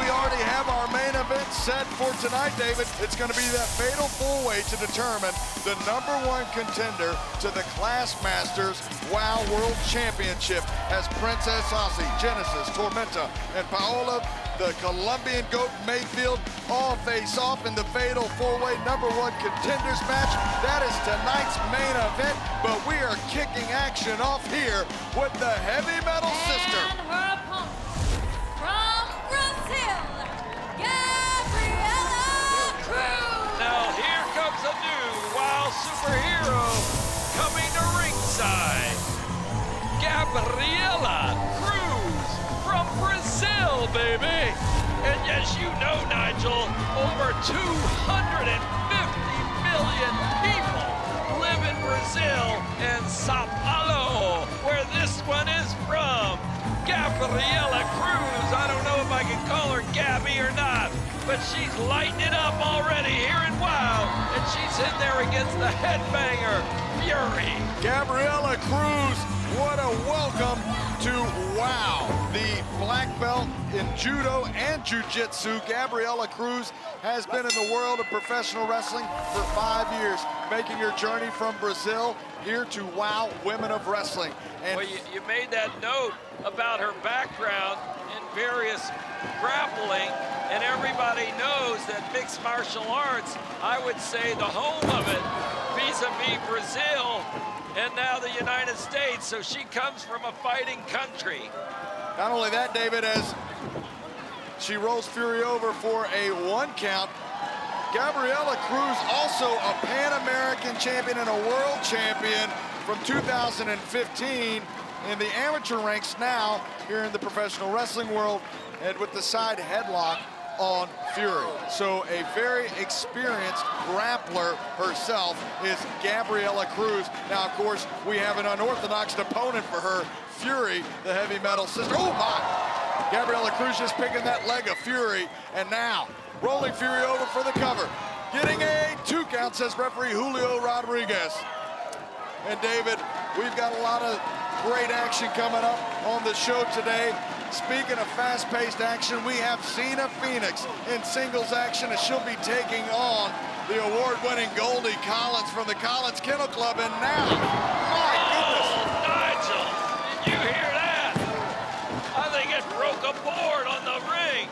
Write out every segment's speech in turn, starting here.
we already have our main event set for tonight, David. It's going to be that fatal four-way to determine the #1 contender to the Class Masters WoW World Championship as Princess Aussie, Genesis, Tormenta, and Paola, the Colombian goat Mayfield, all face off in the fatal four-way #1 contenders match. That is tonight's main event, but we are kicking action off here with the heavy metal sister. And her opponent from Brazil, Gabriella Cruz. Now here comes a new WoW superhero coming to ringside. Gabriella Cruz from Brazil, baby. And as you know, Nigel, over 250 million people live in Brazil and Sao Paulo, where this one is from. Gabriella Cruz, I don't know if I can call her Gabby or not, but she's lighting it up already here in WoW, and she's in there against the headbanger, Fury. Gabriella Cruz, what a welcome to WoW. The black belt in judo and jiu-jitsu, Gabriella Cruz has been in the world of professional wrestling for 5 years, making her journey from Brazil here to WoW Women of Wrestling. And well, you made that note about her background in various grappling, and everybody knows that mixed martial arts, I would say the home of it, vis-a-vis Brazil, and now the United States, so she comes from a fighting country. not only that, David, as she rolls Fury over for a 1 count, Gabriella Cruz, also a Pan-American champion and a world champion from 2015 in the amateur ranks now here in the professional wrestling world, and with the side headlock on Fury. So a very experienced grappler herself is Gabriella Cruz. Now, of course, we have an unorthodox opponent for her, Fury, the heavy metal sister. Oh my! Gabriella Cruz just picking that leg of Fury, and now rolling Fury over for the cover. Getting a 2 count, says referee Julio Rodriguez. And David, we've got a lot of great action coming up on the show today. Speaking of fast-paced action, we have Xena Phoenix in singles action as she'll be taking on the award-winning Goldie Collins from the Collins Kennel Club. And now, my goodness. Oh, Nigel, did you hear that? I think it broke a board on the ring.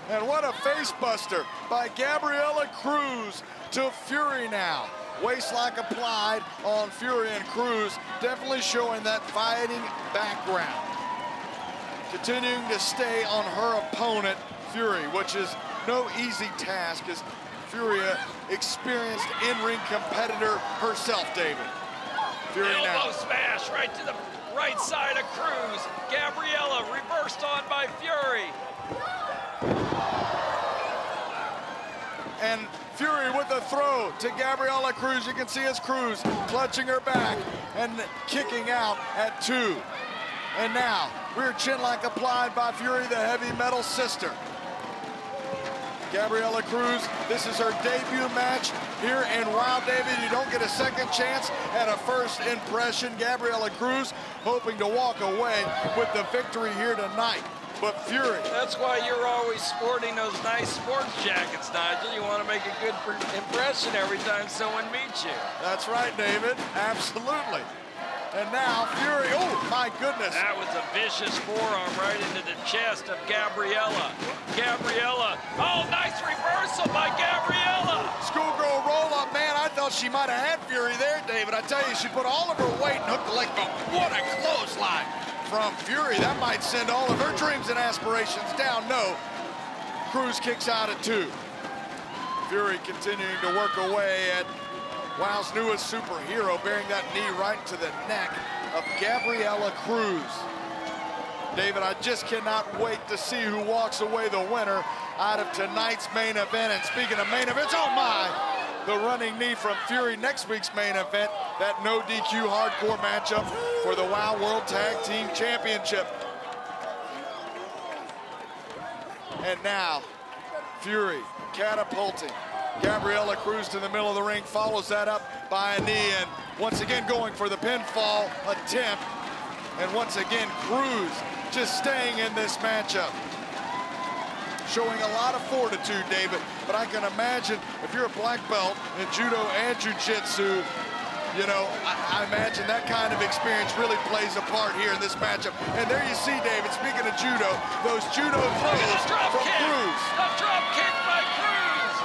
And what a face buster by Gabriella Cruz to Fury now. Waistlock applied on Fury and Cruz, definitely showing that fighting background. Continuing to stay on her opponent, Fury, which is no easy task as Fury, experienced in-ring competitor herself, David. Fury now. Elbow smash right to the right side of Cruz. Gabriella reversed on by Fury. And Fury with a throw to Gabriella Cruz. You can see as Cruz clutching her back and kicking out at 2. And now, rear chinlock applied by Fury, the heavy metal sister. Gabriella Cruz, this is her debut match here in WoW, David. You don't get a second chance at a first impression. Gabriella Cruz hoping to walk away with the victory here tonight. But Fury. That's why you're always sporting those nice sports jackets, Nigel. You want to make a good impression every time someone meets you. That's right, David. Absolutely. And now Fury, oh my goodness. That was a vicious forearm right into the chest of Gabriella. Gabriella, oh, nice reversal by Gabriella. Schoolgirl roll-up, man. I thought she might have had Fury there, David. I tell you, she put all of her weight and hooked the leg, but what a clothesline from Fury. That might send all of her dreams and aspirations down. No, Cruz kicks out at 2. Fury continuing to work away at WoW's newest superhero, bearing that knee right to the neck of Gabriella Cruz. David, I just cannot wait to see who walks away the winner out of tonight's main event. And speaking of main events, oh my, the running knee from Fury. Next week's main event, that no DQ hardcore matchup for the WoW World Tag Team Championship. And now, Fury catapulting Gabriella Cruz to the middle of the ring, follows that up by a knee, and once again going for the pinfall attempt. And once again, Cruz just staying in this matchup. showing a lot of fortitude, David. But I can imagine if you're a black belt in judo and jiu-jitsu, you know, I imagine that kind of experience really plays a part here in this matchup. And there you see, David, speaking of judo, those judo throws from Cruz. A drop kick by Cruz.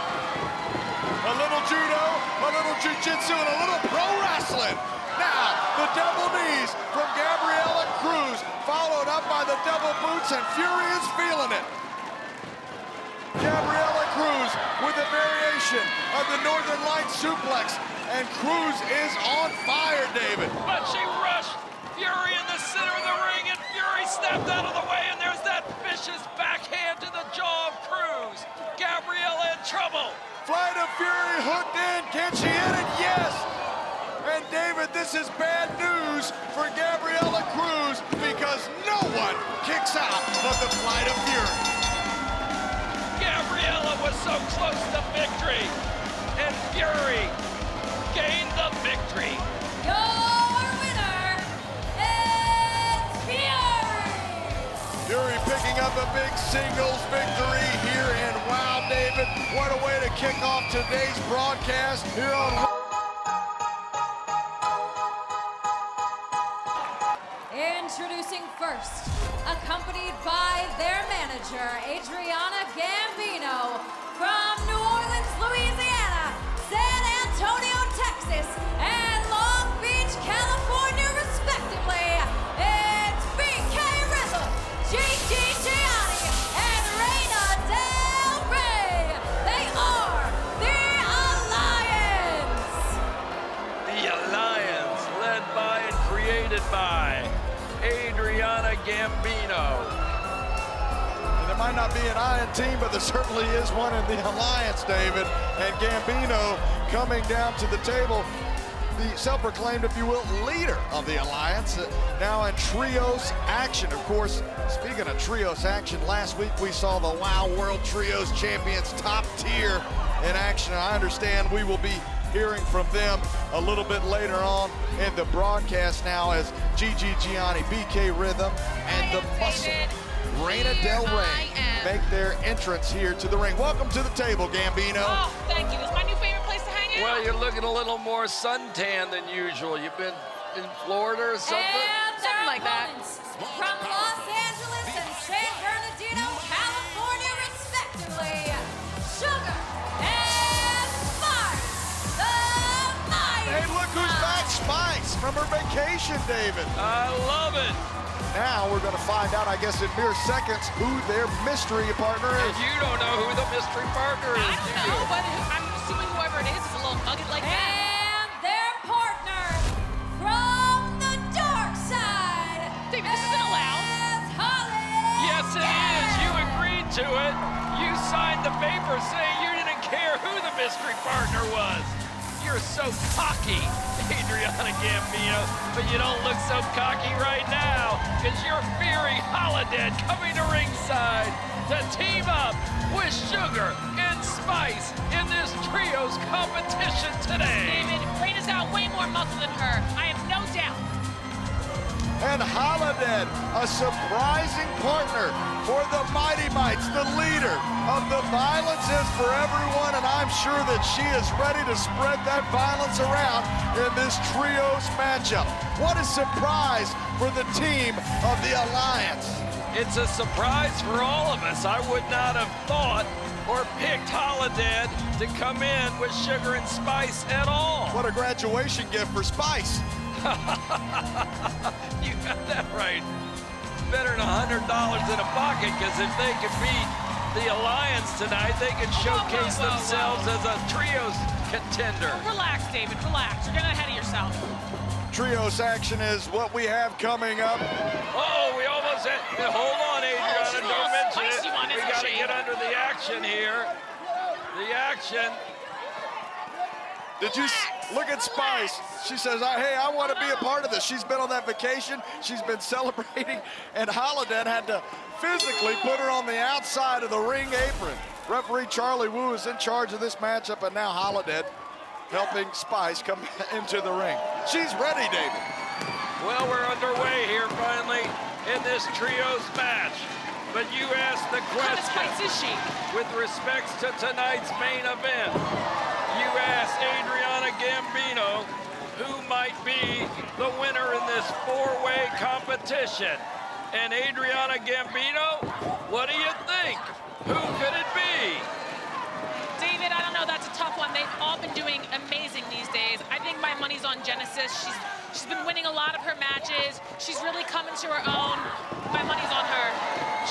A little judo, a little jiu-jitsu, and a little pro wrestling. Now, the double knees from Gabriella Cruz, followed up by the double boots, and Fury is feeling it. Gabriella Cruz with a variation of the Northern Lights suplex, and Cruz is on fire, David. But she rushed Fury in the center of the ring, and Fury stepped out of the way, and there's that vicious backhand to the jaw of Cruz. Gabriella in trouble. Flight of Fury hooked in. Can she hit it? Yes. And David, this is bad news for Gabriella Cruz because no one kicks out of the Flight of Fury. Gabriella was so close to victory, and Fury gained the victory. Your winner is Fury. Fury picking up a big singles victory here, and wow, David, what a way to kick off today's broadcast here on... Introducing first, accompanied by their manager, Adriana Gambino, from New Orleans, Louisiana, San Antonio, Texas, and Long Beach, California, respectively. It's BK Rizzle, Gigi, Gianni, and Reina Del Rey. They are the Alliance. The Alliance, led by and created by Adriana Gambino. And there might not be an Iron team, but there certainly is one in the Alliance, David. And Gambino coming down to the table, the self-proclaimed, if you will, leader of the Alliance, now in trios action. Of course, speaking of trios action, last week we saw the WOW World Trios Champions top tier in action. I understand we will be hearing from them a little bit later on in the broadcast now as Gigi, Gianni, BK Rhythm, and the Muscle, Reina Del Rey, make their entrance here to the ring. Welcome to the table, Gambino. Oh, thank you. It's my new favorite place to hang out. Well, you're looking a little more suntan than usual. You've been in Florida or something? And Something like that. from Los Angeles and San Bernardino, California, respectively, Sugar and Spice, the Mighty. Hey, look who's back, Spice, from her vacation, David. I love it. Now we're going to find out, I guess, in mere seconds, who their mystery partner And is. you don't know who the mystery partner is, I do don't you? know, but I'm assuming whoever it is a little nugget like that. And their partner from the dark side. David, this isn't allowed. is Holly. Yes, it is. You agreed to it. You signed the paper saying you didn't care who the mystery partner was. You're so cocky, Adriana Gambino, but you don't look so cocky right now because you're fearing Holiday coming to ringside to team up with Sugar and Spice in this trios competition today. David, Reina's got way more muscle than her. I have no doubt. And Holiday, a surprising partner for the Mighty Mites, the leader of the Violence is for Everyone, and I'm sure that she is ready to spread that violence around in this trios matchup. What a surprise for the team of the Alliance. It's a surprise for all of us. I would not have thought or picked Holiday to come in with Sugar and Spice at all. What a graduation gift for Spice. You got that right. Better than $100 in a pocket, because if they can beat the Alliance tonight, they can showcase whoa, whoa. themselves as a trios contender. Relax, David, relax. You're getting ahead of yourself. Trios action is what we have coming up. Oh, we almost had, hold on, Adriana, she's a don't little mention it. spicy one, We isn't got to she? get under the action here. The action. Did you look at Spice? She says, hey, I want to be a part of this. She's been on that vacation. She's been celebrating, and Holiday had to physically put her on the outside of the ring apron. Referee Charlie Wu is in charge of this matchup, and now Holiday helping Spice come into the ring. She's ready, David. Well, we're underway here finally in this trios match. But you asked the What kind of question spice is she? with respects to tonight's main event. You asked Adriana Gambino who might be the winner in this four-way competition. And Adriana Gambino, what do you think? Who could it be? David, I don't know. That's a tough one. They've all been doing amazing these days. I think my money's on Genesis. She's been winning a lot of her matches. She's really coming to her own. My money's on her.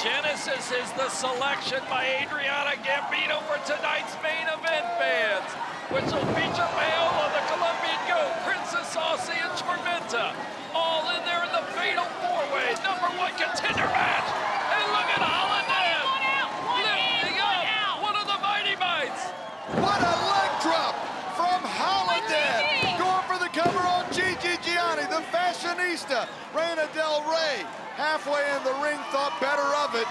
Genesis is the selection by Adriana Gambino for tonight's main event, fans, which will feature Paola, the Colombian Goat, Princess Aussie, and Tormenta, all in there in the fatal four-way #1 contender match. And look at Holiday lifting up one of the Mighty Mites. What a leg drop from Holiday. Going for the cover on Gigi Gianni, the fashionista. Reina Del Rey halfway in the ring thought better of it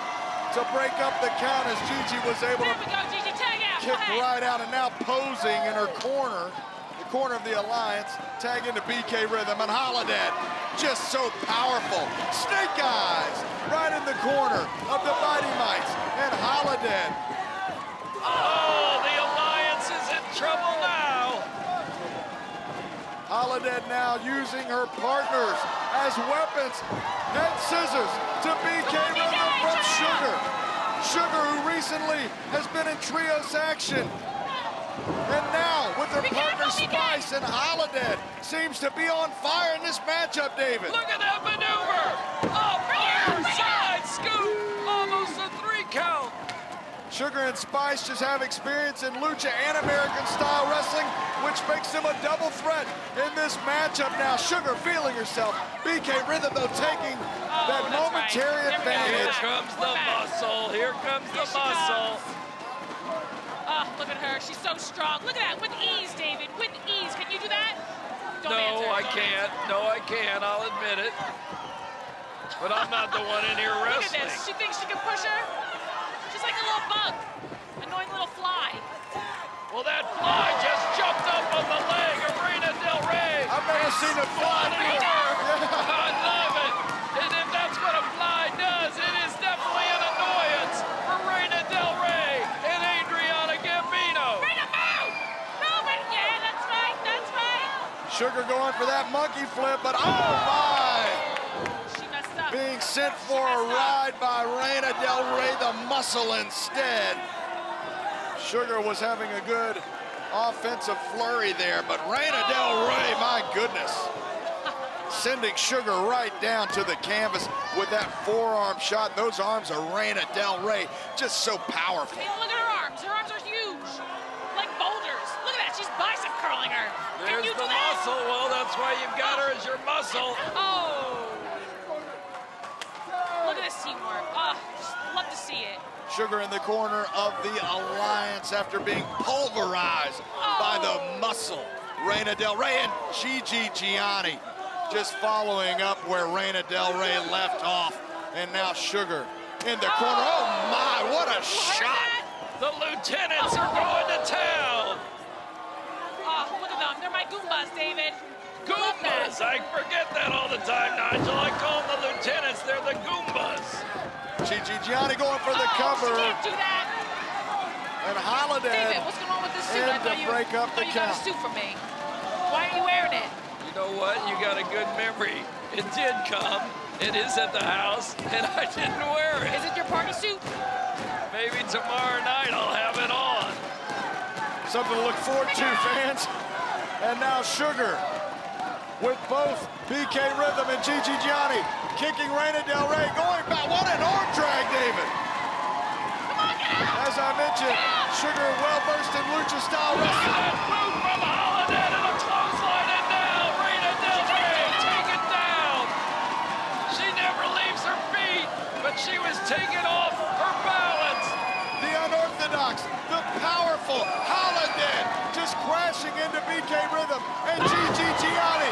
to break up the count as Gigi was able There to we go, Gigi. Tag out. kick Go ahead. right out, and now posing in her corner, the corner of the Alliance, tag into BK Rhythm, and Holiday, just so powerful. Snake Eyes right in the corner of the Mighty Mites, and Holiday. Oh, the Alliance is in trouble now. Holiday now using her partners as weapons. Head scissors to BK Rhythm from Sugar. Sugar, who recently has been in trios action. And now, with her partner Spice, and Holiday seems to be on fire in this matchup, David. Look at that maneuver. Up, arm, side, scoop. Almost a 3 count. Sugar and Spice just have experience in lucha and American-style wrestling, which makes them a double threat in this matchup now. Sugar feeling herself. BK Rhythm, though, taking that momentary advantage. Here comes the muscle. Here comes the muscle. Oh, look at her. She's so strong. Look at that. With ease, David. With ease. Can you do that? Don't answer. No, I can't. No, I can't. I'll admit it. But I'm not the one in here wrestling. Look at this. She thinks she can push her. She's like a little bug. Annoying little fly. Well, that fly just jumped up on the leg of Reina Del Rey. I've never seen a fly before. I love it. And if that's what a fly does, it is definitely an annoyance for Reina Del Rey and Adriana Gambino. Reina, move! Move it! Yeah, that's right. That's right. Sugar going for that monkey flip, but oh my! She messed up. Being sent for a ride by Reina Del Rey, the muscle instead. Sugar was having a good offensive flurry there, but Reina Del Rey, my goodness, sending Sugar right down to the canvas with that forearm shot. Those arms are Reina Del Rey, just so powerful. Hey, look at her arms. Her arms are huge. Like boulders. Look at that. She's bicep curling her. Can There's you the do that? muscle. Well, that's why you've got her as your muscle. Oh. Look at this teamwork. Oh, just love to see it. Sugar in the corner of the Alliance after being pulverized by the muscle. Reina Del Rey and Gigi Gianni just following up where Reina Del Rey left off. And now Sugar in the corner. Oh my, what a shot. The lieutenants are going to town. Oh, look at them. They're my Goombas, David. Goombas. I forget that all the time, Nigel. I call them the lieutenants. They're the Goombas. Gigi Gianni going for the cover. She can't do that. And Holiday David, what's going on with this suit? in to break up the you got a count. suit for me. Why are you wearing it? You know what? You got a good memory. It did come. It is at the house, and I didn't wear it. Is it your party suit? Maybe tomorrow night I'll have it on. Something to look forward to, fans. And now Sugar with both BK Rhythm and Gigi Gianni kicking Reina Del Rey, going back. What an arm drag, David. As I mentioned, Sugar well-versed in lucha-style wrestling. That move from Holiday and a clothesline, and now Reina Del Rey taken down. She never leaves her feet, but she was taken off her balance. The unorthodox, the powerful Holiday just crashing into BK Rhythm and Gigi Gianni.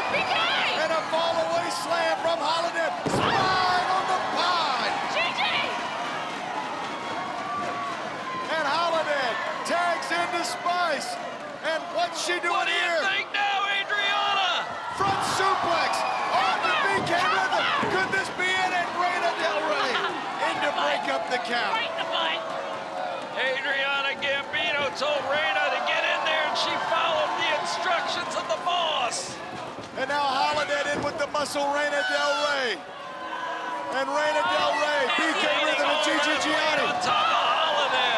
And a fall-away slam from Holiday. Slide on the pine. Gigi! And Holiday tags into Spice. And what's she doing What do you here? think now, Adriana? Front suplex on the BK Rhythm. Could this be it? And Reina Del Rey in to break up the count. Right in the butt. Adriana Gambino told Reina to get in there, and she followed the instructions of the boss. And now Holiday in with the muscle, Reina Del Rey. And Reina Del Rey, BK Rhythm, and Gigi Gianni. On top of Holiday.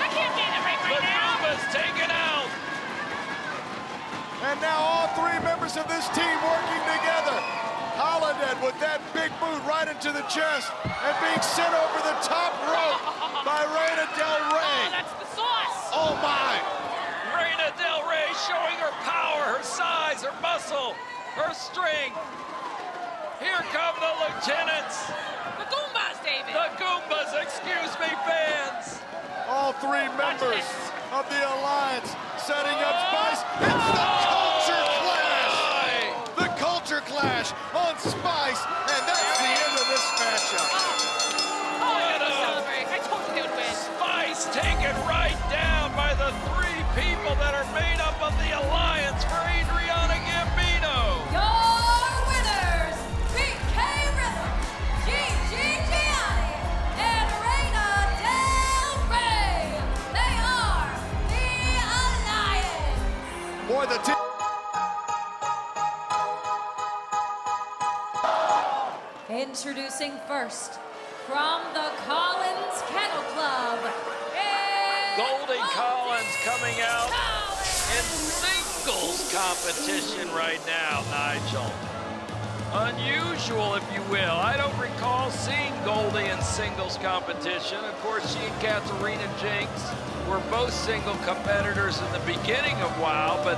I can't get it right now. Laguba's taken out. And now all three members of this team working together. Holiday with that big boot right into the chest and being sent over the top rope by Reina Del Rey. Oh, that's the sauce. Oh my! Reina Del Rey showing her power, her size, her muscle, her strength. Here come the lieutenants. The Goombas, David. The Goombas, excuse me, fans. All three members of the Alliance setting up Spice. It's the Culture Clash! The Culture Clash on Spice, and that's the end of this matchup. Oh, I gotta celebrate. I told you they would win. Spice taken right down by the three people that are made up of the Alliance for Adriana Gambino. Your winners, BK Rhythm, Gigi Gianni, and Reina Del Rey. They are the Alliance. Boy, the team. Introducing first, from the Collins Kennel Club, it's Goldie Collins coming out in singles competition right now, Nigel. Unusual, if you will. I don't recall seeing Goldie in singles competition. Of course, she and Katarina Jinx were both single competitors in the beginning of WoW, but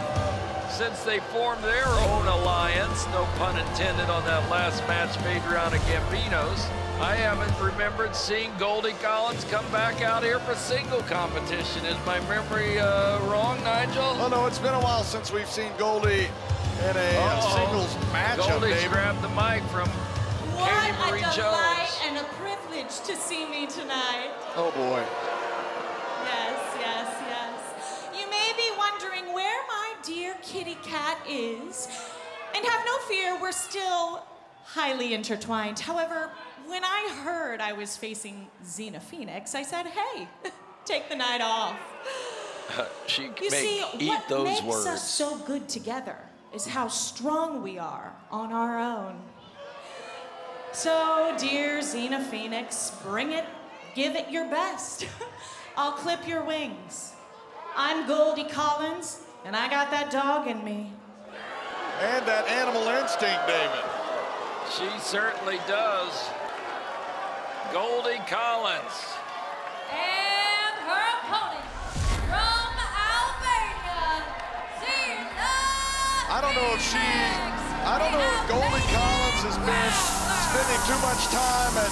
since they formed their own alliance, no pun intended on that last match of Adriana Gambino's, I haven't remembered seeing Goldie Collins come back out here for single competition. Is my memory wrong, Nigel? Oh no, it's been a while since we've seen Goldie in a singles matchup, Goldie's David. grabbed the mic from What Katie a Marie delight Jones. and a privilege to see me tonight. Oh boy. Yes, yes, yes. You may be wondering where my dear kitty cat is. And have no fear, we're still highly intertwined. However, when I heard I was facing Xena Phoenix, I said, hey, take the night off. She You see, eat what those makes words. us so good together is how strong we are on our own. So, dear Xena Phoenix, bring it, give it your best. I'll clip your wings. I'm Goldie Collins, and I got that dog in me. And that animal instinct, David. She certainly does. Goldie Collins. And her opponent, from Albania, Xena I don't know if Goldie Collins has been spending too much time at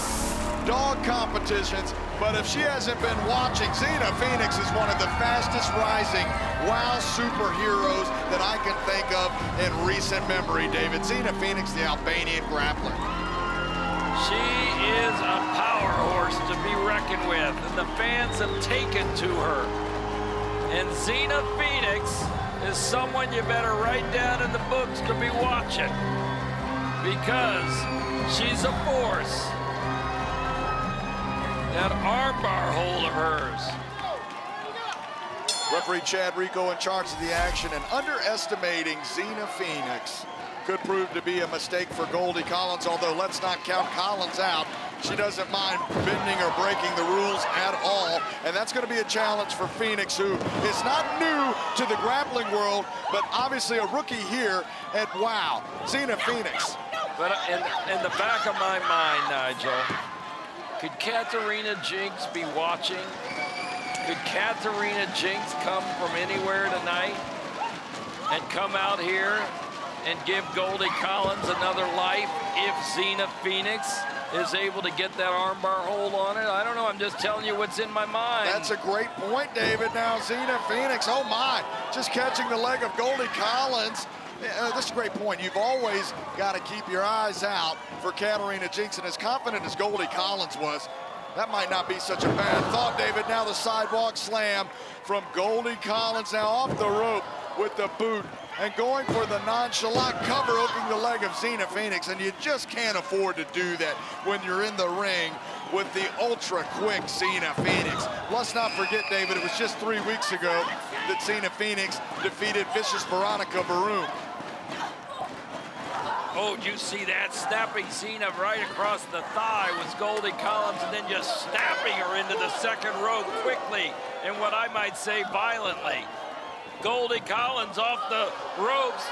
dog competitions, but if she hasn't been watching, Xena Phoenix is one of the fastest rising WoW superheroes that I can think of in recent memory, David. Xena Phoenix, the Albanian grappler. She is a power horse to be reckoned with, and the fans have taken to her. And Xena Phoenix is someone you better write down in the books to be watching, because she's a force. That armbar hold of hers. Referee Chad Rico in charge of the action, and underestimating Xena Phoenix could prove to be a mistake for Goldie Collins, although let's not count Collins out. She doesn't mind bending or breaking the rules at all, and that's going to be a challenge for Phoenix, who is not new to the grappling world, but obviously a rookie here at WoW. Xena Phoenix. But in the back of my mind, Nigel, could Katarina Jinx be watching? Could Katarina Jinx come from anywhere tonight and come out here and give Goldie Collins another life if Xena Phoenix is able to get that armbar hold on it? I don't know, I'm just telling you what's in my mind. That's a great point, David. Now Xena Phoenix, oh my, just catching the leg of Goldie Collins. This is a great point. You've always got to keep your eyes out for Katarina Jinx, and as confident as Goldie Collins was, that might not be such a bad thought, David. Now the sidewalk slam from Goldie Collins, now off the rope with the boot and going for the nonchalant cover, hooking the leg of Xena Phoenix, and you just can't afford to do that when you're in the ring with the ultra-quick Xena Phoenix. Let's not forget, David, it was just 3 weeks ago that Xena Phoenix defeated vicious Veronica Baroom. Oh, you see that? Snapping Xena right across the thigh was Goldie Collins, and then just snapping her into the second rope quickly, and what I might say violently. Goldie Collins off the ropes,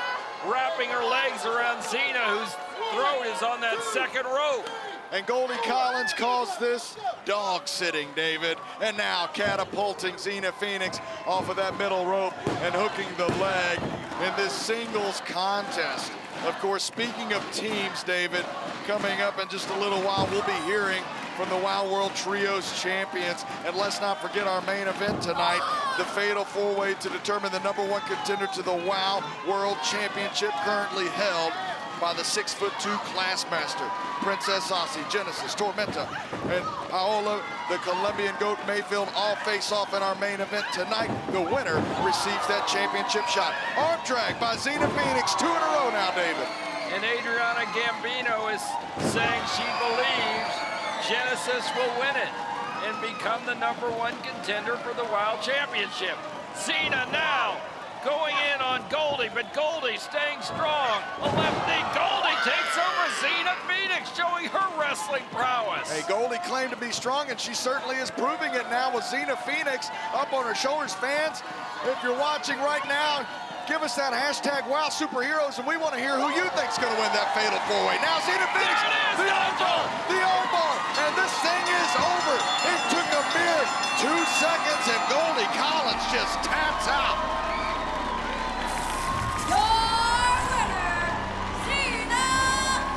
wrapping her legs around Xena, whose throat is on that second rope. And Goldie Collins calls this dog sitting, David. And now catapulting Xena Phoenix off of that middle rope and hooking the leg in this singles contest. Of course, speaking of teams, David, coming up in just a little while, we'll be hearing from the WOW World Trios champions. And let's not forget our main event tonight, the fatal four-way to determine the #1 contender to the WOW World Championship, currently held by the 6'2" class master, Princess Aussie, Genesis, Tormenta, and Paola, the Colombian Goat Mayfield, all face off in our main event tonight. The winner receives that championship shot. Arm drag by Xena Phoenix, 2 in a row now, David. And Adriana Gambino is saying she believes Genesis will win it and become the #1 contender for the WOW Championship. Xena now going in on Goldie, but Goldie staying strong. A left knee, Goldie takes over Xena Phoenix, showing her wrestling prowess. Hey, Goldie claimed to be strong, and she certainly is proving it now with Xena Phoenix up on her shoulders. Fans, if you're watching right now, give us that hashtag WOW Superheroes, and we want to hear who you think's going to win that fatal four-way. Now Xena Phoenix, There it is, the armbar, and this thing is over. It took a mere 2 seconds, and Goldie Collins just taps out. Your winner, Xena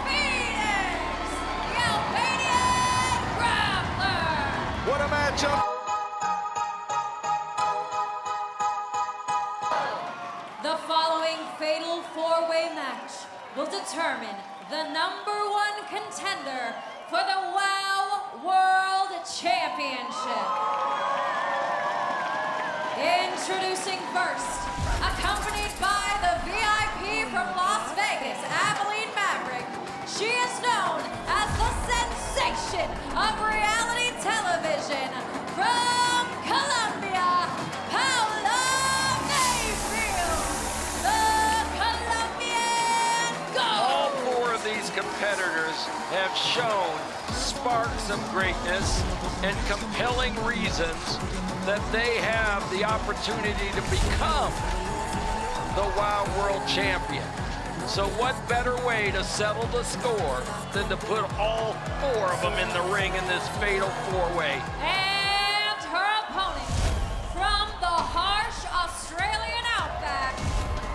Phoenix, the Albanian Grappler. What a matchup. The following fatal four-way match will determine the #1 contender for the WOW World Championship. Introducing first, accompanied by the VIP from Las Vegas, Abilene Maverick. She is known as the sensation of reality television. From Colombia, Paola, the Colombian Gold. All 4 of these competitors have shown sparks of greatness and compelling reasons that they have the opportunity to become the WOW World Champion. So what better way to settle the score than to put all 4 of them in the ring in this fatal four-way. And her opponent from the harsh Australian outback,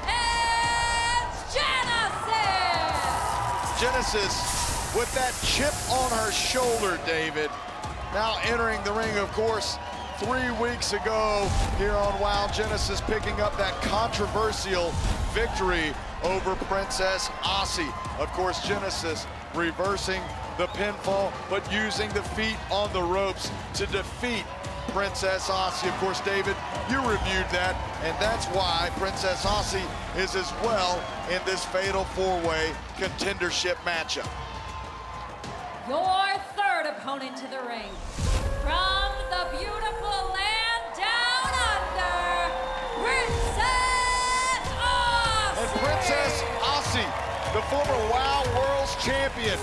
it's Genesis. Genesis with that chip on her shoulder, David. Now entering the ring, of course, 3 weeks ago here on WOW, Genesis picking up that controversial victory over Princess Aussie. Of course, Genesis reversing the pinfall, but using the feet on the ropes to defeat Princess Aussie. Of course, David, you reviewed that, and that's why Princess Aussie is as well in this fatal four-way contendership matchup. Your third opponent to the ring, from the beautiful land down under, Princess Aussie. And Princess Aussie, the former WOW World's Champion,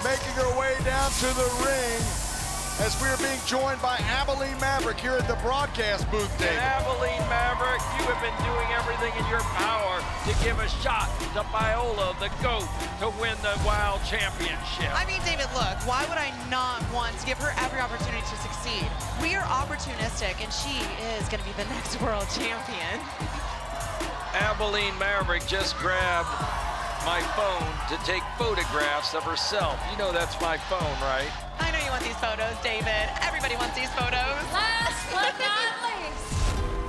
making her way down to the ring as we are being joined by Abilene Maverick here at the broadcast booth, David. And Abilene Maverick, you have been doing everything in your power to give a shot to Paola, the GOAT, to win the WOW Championship. I mean, David, look, why would I not want to give her every opportunity to succeed? We are opportunistic, and she is going to be the next world champion. Abilene Maverick just grabbed my phone to take photographs of herself. You know that's my phone, right? I know you want these photos, David. Everybody wants these photos. Last but not least,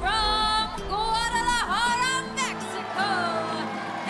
from Guadalajara, Mexico,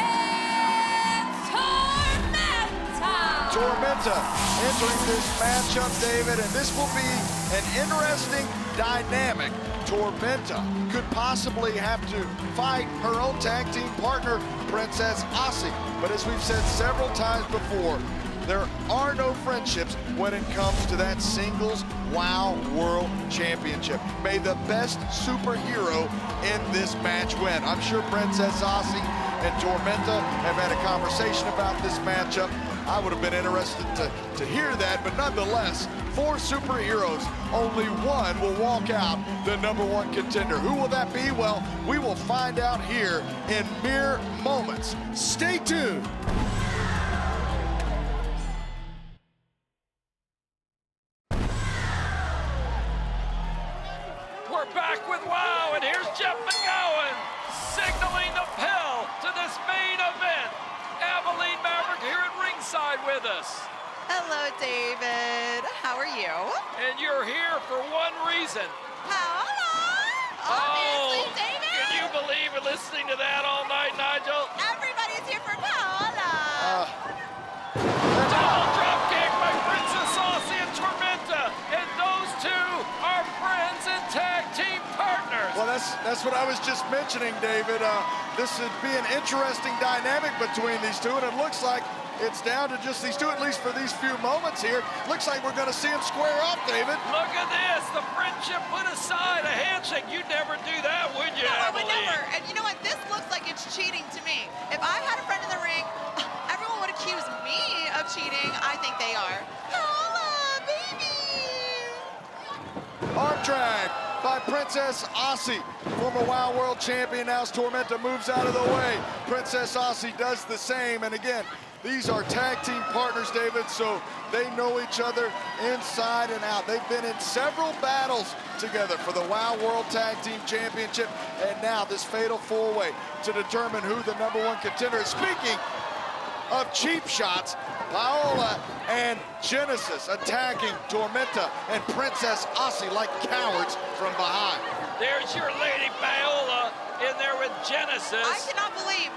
it's Tormenta. Tormenta entering this matchup, David, and this will be an interesting dynamic. Tormenta could possibly have to fight her own tag team partner, Princess Aussie. But as we've said several times before, there are no friendships when it comes to that singles WOW World Championship. May the best superhero in this match win. I'm sure Princess Aussie and Tormenta have had a conversation about this matchup. I would have been interested to hear that, but nonetheless, 4 superheroes, only one will walk out the #1 contender. Who will that be? Well, we will find out here in mere moments. Stay tuned. We're back with WOW, and here's Jeff McGowan signaling the bell to this main event. Abilene Maverick here at ringside with us. Hello, David. How are you? And you're here for one reason. Paola! Obviously, David! Can you believe it, listening to that all night, Nigel? Everybody's here for Paola! Double drop kick by Princess Aussie and Tormenta. And those two are friends and tag team partners. Well, that's what I was just mentioning, David. This would be an interesting dynamic between these two, and it looks like it's down to just these two, at least for these few moments here. Looks like we're going to see them square up, David. Look at this, the friendship put aside, a handshake. You'd never do that, would you, No, I Abilene? would never. And you know what? This looks like it's cheating to me. If I had a friend in the ring, everyone would accuse me of cheating. I think they are. Paola, baby! Arm drag by Princess Aussie. Former WOW World Champion, now as Tormenta moves out of the way. Princess Aussie does the same, and again, these are tag team partners, David, so they know each other inside and out. They've been in several battles together for the WOW World Tag Team Championship, and now this fatal 4-way to determine who the #1 contender is. Speaking of cheap shots, Paola and Genesis attacking Tormenta and Princess Aussie like cowards from behind. There's your lady Paola in there with Genesis. I cannot believe.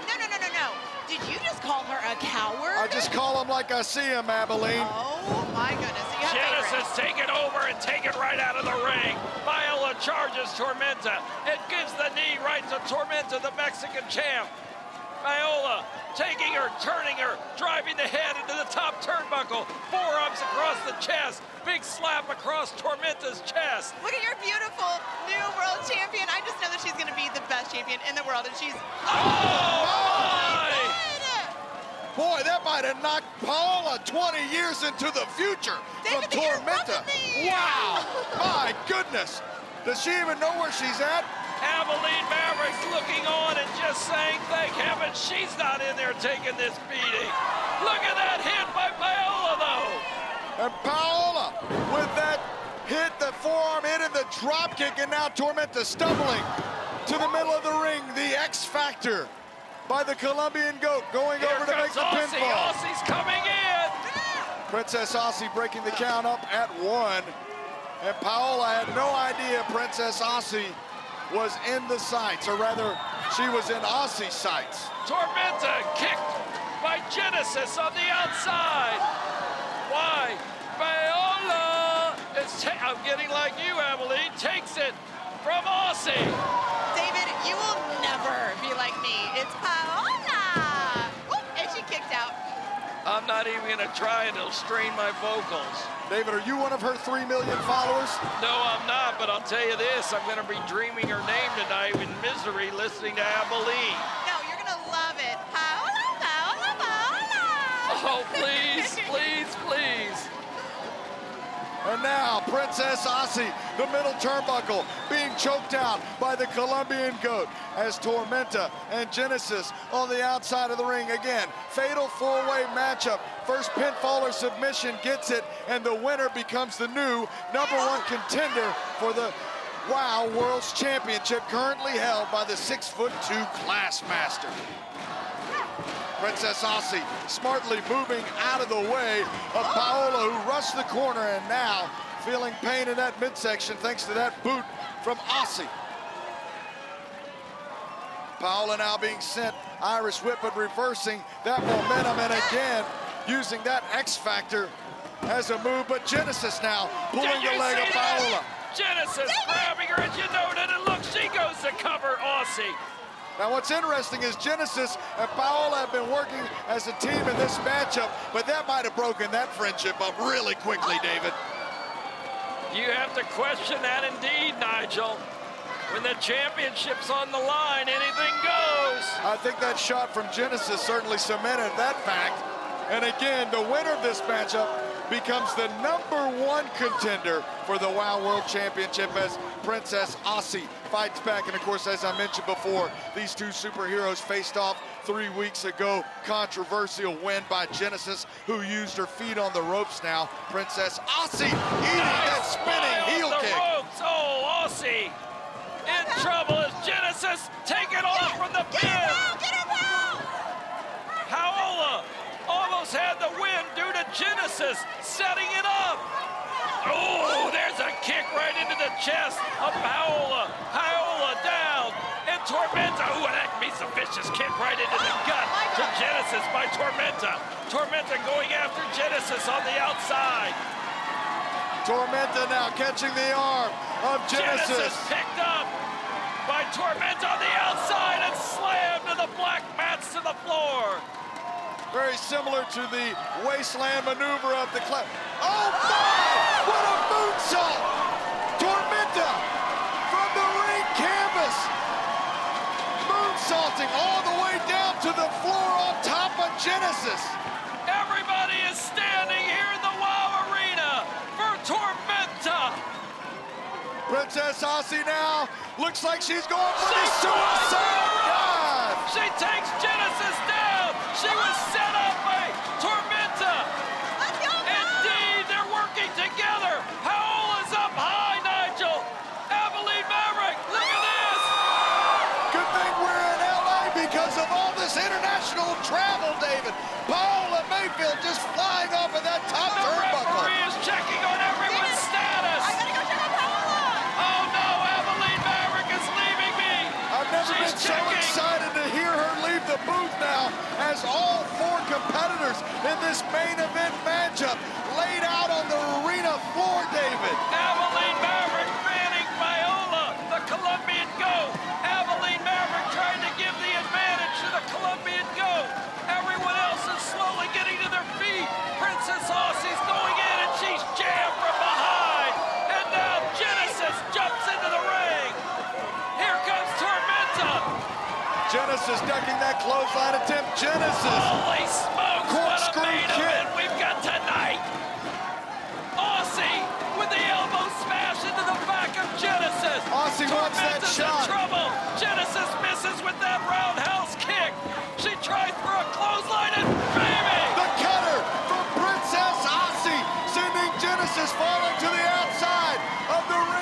No. Did you just call her a coward? I just call them like I see them, Abilene. Oh, my goodness. You have Genesis favorites. take it over and take it right out of the ring. Paola charges Tormenta. It gives the knee right to Tormenta, the Mexican champ. Paola taking her, turning her, driving the head into the top turnbuckle. Forearms across the chest. Big slap across Tormenta's chest. Look at your beautiful new world champion. I just know that she's going to be the best champion in the world, and she's... Oh, my! Boy, that might have knocked Paola 20 years into the future David, from you're Tormenta. rubbing me. Wow, my goodness. Does she even know where she's at? Abilene Maverick's looking on and just saying, thank heaven she's not in there taking this beating. Look at that hit by Paola, though. And Paola with that hit, the forearm hit and the drop kick, and now Tormenta stumbling to the middle of the ring. The X Factor by the Colombian goat going over to make the Aussie. pinfall. Aussie's coming in. Princess Aussie breaking the count up at 1. And Paola had no idea Princess Aussie was in the sights, or rather, she was in Aussie's sights. Tormenta kicked by Genesis on the outside. Why? Paola I'm getting like you, Abilene, takes it from Aussie. David, you will never be like me. It's Paola. Whoop, and she kicked out. I'm not even gonna try and it'll strain my vocals. David, are you one of her 3 million followers? No, I'm not, but I'll tell you this, I'm gonna be dreaming her name tonight in misery listening to Abilene. No, you're going to love it. Paola, Paola, Paola. Oh, please, please, please. And now, Princess Aussie, the middle turnbuckle, being choked out by the Colombian goat as Tormenta and Genesis on the outside of the ring. Again, fatal 4-way matchup. First pinfall or submission gets it, and the winner becomes the new #1 contender for the WOW World's Championship, currently held by the 6'2" Class Master. Princess Aussie smartly moving out of the way of Paola, who rushed the corner and now feeling pain in that midsection thanks to that boot from Aussie. Paola now being sent Irish whip, but reversing that momentum, and again using that X Factor as a move, but Genesis now pulling the leg of Paola. Genesis grabbing her, and you noted, and look, she goes to cover Aussie. Now what's interesting is Genesis and Paola have been working as a team in this matchup, but that might have broken that friendship up really quickly, David. You have to question that indeed, Nigel. When the championship's on the line, anything goes. I think that shot from Genesis certainly cemented that fact. And again, the winner of this matchup becomes the #1 contender for the WOW World Championship as Princess Aussie fights back. And of course, as I mentioned before, these two superheroes faced off 3 weeks ago. Controversial win by Genesis, who used her feet on the ropes now. Princess Aussie eating that spinning heel kick. Ropes. Oh, Aussie in trouble as Genesis taken off from the pin. Get him out! Paola almost had the win due to Genesis setting it up. Oh, there's a kick right into the chest of Paola. Paola down. And Tormenta. Oh, that meets a vicious kick right into the gut to Genesis by Tormenta. Tormenta going after Genesis on the outside. Tormenta now catching the arm of Genesis. Picked up by Tormenta on the outside and slammed to the black mats to the floor. Very similar to the wasteland maneuver of the clap. Oh my! What a moonsault! Tormenta from the ring canvas. Moonsaulting all the way down to the floor on top of Genesis. Everybody is standing here in the WOW Arena for Tormenta. Princess Aussie now looks like she's going for the suicide dive. She takes Genesis down. She was set up by Tormenta. Indeed, they're working together. Paola's up high, Nigel. Abilene Maverick, look at this. Good thing we're in LA because of all this international travel, David. Paola Mayfield just flying off of that top The turnbuckle. referee is checking on everyone's status. I gotta go check on Paola! Oh no, Abilene Maverick is leaving me. I've never been She's so checking. excited to hear her leave the booth now as all 4 competitors in this main event matchup laid out on the arena floor, David. Abilene Maverick fanning Paola, the Colombian goat. Abilene Maverick trying to give the advantage to the Colombian goat. Everyone else is slowly getting to their feet. Princess Aussie's going in and she's jammed from behind. And now Genesis jumps into the ring. Here comes Tormenta. Genesis ducking that clothesline attempt. Genesis. Holy smokes, what a Corkscrew main kick. event we've got tonight. Aussie with the elbow smash into the back of Genesis. Aussie wants that Tormenta's shot. in trouble. Genesis misses with that roundhouse kick. She tries for a clothesline and baby! The cutter from Princess Aussie, sending Genesis falling to the outside of the ring.